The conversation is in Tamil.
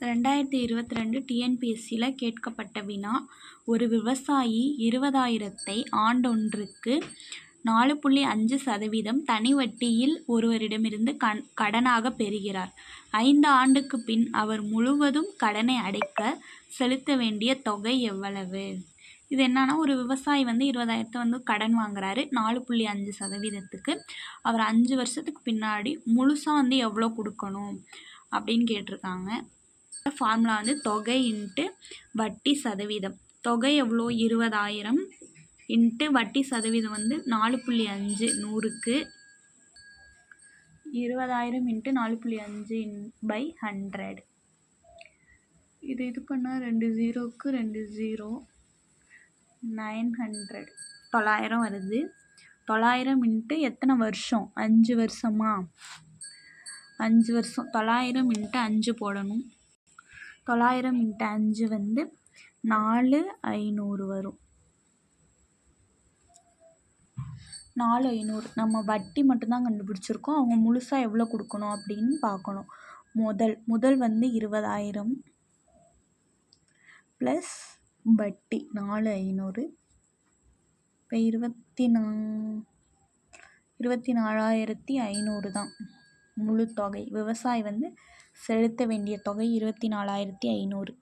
2022 டிஎன்பிஎஸ்சியில் கேட்கப்பட்ட வினா: ஒரு விவசாயி 20,000ஐ ஆண்டொன்றுக்கு 4.5% தனி வட்டியில் ஒருவரிடமிருந்து கடனாக பெறுகிறார். 5 ஆண்டுக்கு பின் அவர் முழுவதும் கடனை அடைக்க செலுத்த வேண்டிய தொகை எவ்வளவு? இது என்னன்னா, ஒரு விவசாயி 20,000 கடன் வாங்குறாரு 4.5%க்கு. அவர் 5 வருஷத்துக்கு பின்னாடி முழுசாக எவ்வளோ கொடுக்கணும் அப்படின்னு கேட்டிருக்காங்க. ஃபார்முலா தொகை இன்ட்டு வட்டி சதவீதம். தொகை எவ்வளோ? 20,000 இன்ட்டு வட்டி சதவீதம் 4.5. 100க்கு 20,000 இன்ட்டு 4.5 பை 100. இது பண்ணால் 2 0க்கு 2 0, 900, 900 வருது. 900 இன்ட்டு எத்தனை வருஷம்? 5 வருஷமா? 5 வருஷம். 900 இன்ட்டு 5 போடணும். 900 இன்ட்டு 5 4,500 வரும். 4,500. நம்ம வட்டி மட்டும்தான் கண்டுபிடிச்சிருக்கோம். அவங்க முழுசாக எவ்வளோ கொடுக்கணும் அப்படின்னு பார்க்கணும். முதல் 20,000 ப்ளஸ் வட்டி 4,500. இப்போ 24,500 தான் முழு தொகை. விவசாயி செலுத்த வேண்டிய தொகை 24,500.